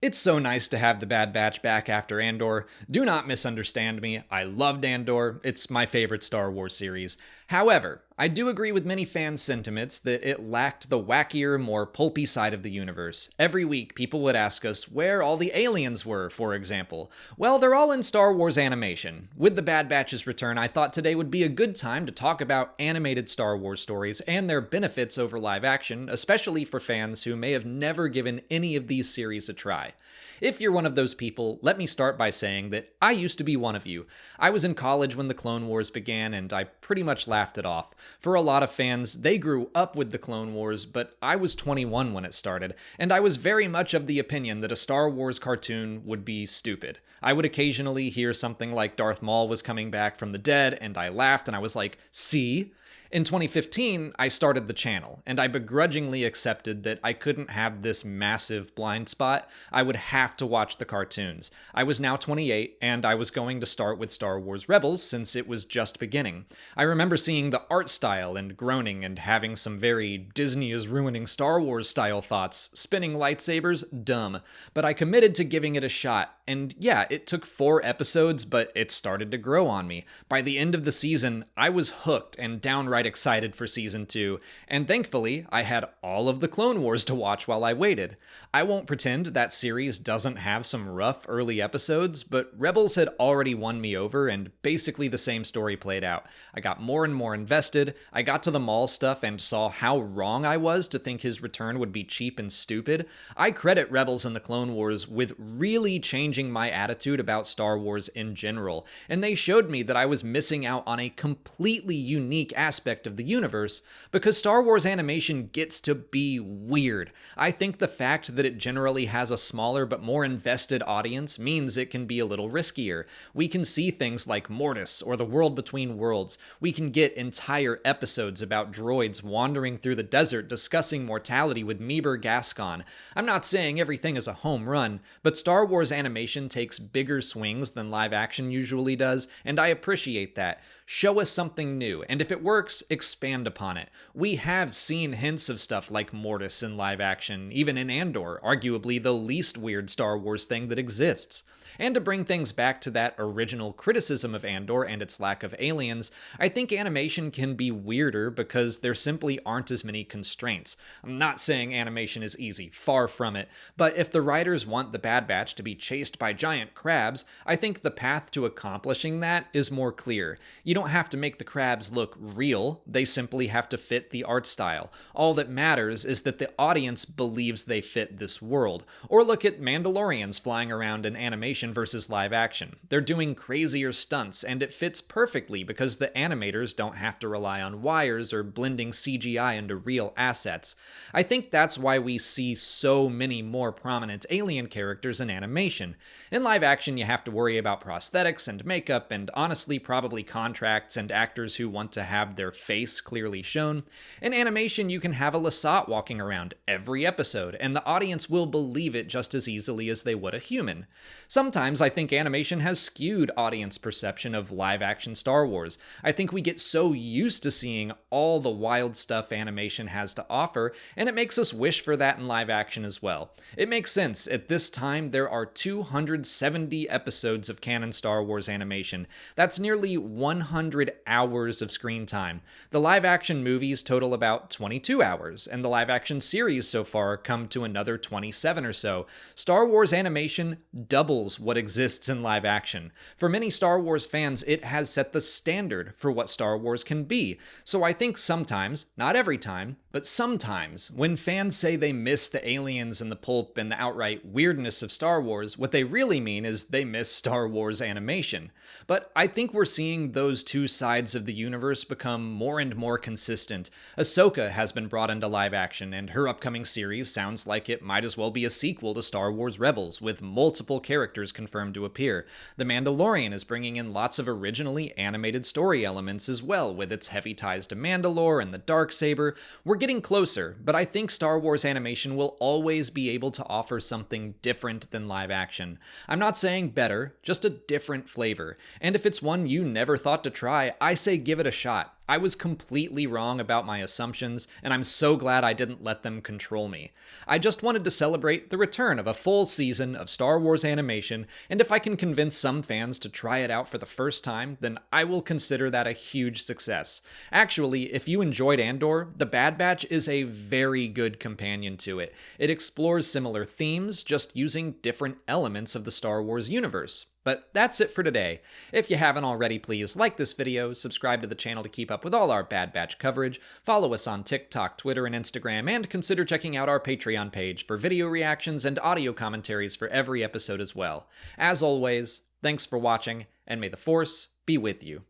It's so nice to have the Bad Batch back after Andor. Do not misunderstand me. I loved Andor. It's my favorite Star Wars series. However, I do agree with many fans' sentiments that it lacked the wackier, more pulpy side of the universe. Every week, people would ask us where all the aliens were, for example. Well, they're all in Star Wars animation. With the Bad Batch's return, I thought today would be a good time to talk about animated Star Wars stories and their benefits over live action, especially for fans who may have never given any of these series a try. If you're one of those people, let me start by saying that I used to be one of you. I was in college when the Clone Wars began, and I pretty much laughed it off. For a lot of fans, they grew up with the Clone Wars, but I was 21 when it started, and I was very much of the opinion that a Star Wars cartoon would be stupid. I would occasionally hear something like Darth Maul was coming back from the dead, and I laughed and I was like, see? In 2015, I started the channel, and I begrudgingly accepted that I couldn't have this massive blind spot. I would have to watch the cartoons. I was now 28, and I was going to start with Star Wars Rebels since it was just beginning. I remember seeing the art style and groaning and having some very Disney is ruining Star Wars style thoughts. Spinning lightsabers? Dumb. But I committed to giving it a shot, and yeah, it took 4 episodes, but it started to grow on me. By the end of the season, I was hooked and downright excited for season 2, and thankfully, I had all of the Clone Wars to watch while I waited. I won't pretend that series doesn't have some rough early episodes, but Rebels had already won me over, and basically the same story played out. I got more and more invested, I got to the Maul stuff and saw how wrong I was to think his return would be cheap and stupid. I credit Rebels and the Clone Wars with really changing my attitude about Star Wars in general, and they showed me that I was missing out on a completely unique aspect of the universe because Star Wars animation gets to be weird. I think the fact that it generally has a smaller but more invested audience means it can be a little riskier. We can see things like Mortis or the World Between Worlds. We can get entire episodes about droids wandering through the desert discussing mortality with Meeber Gascon. I'm not saying everything is a home run, but Star Wars animation takes bigger swings than live action usually does, and I appreciate that. Show us something new, and if it works, expand upon it. We have seen hints of stuff like Mortis in live action, even in Andor, arguably the least weird Star Wars thing that exists. And to bring things back to that original criticism of Andor and its lack of aliens, I think animation can be weirder because there simply aren't as many constraints. I'm not saying animation is easy, far from it, but if the writers want the Bad Batch to be chased by giant crabs, I think the path to accomplishing that is more clear. You don't have to make the crabs look real, they simply have to fit the art style. All that matters is that the audience believes they fit this world. Or look at Mandalorians flying around in animation versus live action. They're doing crazier stunts, and it fits perfectly because the animators don't have to rely on wires or blending CGI into real assets. I think that's why we see so many more prominent alien characters in animation. In live action, you have to worry about prosthetics and makeup, and honestly, probably contracts and actors who want to have their face clearly shown. In animation, you can have a Lasat walking around every episode, and the audience will believe it just as easily as they would a human. Sometimes I think animation has skewed audience perception of live-action Star Wars. I think we get so used to seeing all the wild stuff animation has to offer, and it makes us wish for that in live action as well. It makes sense. At this time, there are 270 episodes of canon Star Wars animation. That's nearly 100 hours of screen time. The live-action movies total about 22 hours, and the live-action series so far come to another 27 or so. Star Wars animation doubles what exists in live action. For many Star Wars fans, it has set the standard for what Star Wars can be. So I think sometimes, not every time, but sometimes, when fans say they miss the aliens and the pulp and the outright weirdness of Star Wars, what they really mean is they miss Star Wars animation. But I think we're seeing those two sides of the universe become more and more consistent. Ahsoka has been brought into live action, and her upcoming series sounds like it might as well be a sequel to Star Wars Rebels, with multiple characters confirmed to appear. The Mandalorian is bringing in lots of originally animated story elements as well, with its heavy ties to Mandalore and the Darksaber. We're getting closer, but I think Star Wars animation will always be able to offer something different than live action. I'm not saying better, just a different flavor. And if it's one you never thought to try, I say give it a shot. I was completely wrong about my assumptions, and I'm so glad I didn't let them control me. I just wanted to celebrate the return of a full season of Star Wars animation, and if I can convince some fans to try it out for the first time, then I will consider that a huge success. Actually, if you enjoyed Andor, The Bad Batch is a very good companion to it. It explores similar themes, just using different elements of the Star Wars universe. But that's it for today. If you haven't already, please like this video, subscribe to the channel to keep up with all our Bad Batch coverage, follow us on TikTok, Twitter, and Instagram, and consider checking out our Patreon page for video reactions and audio commentaries for every episode as well. As always, thanks for watching, and may the Force be with you.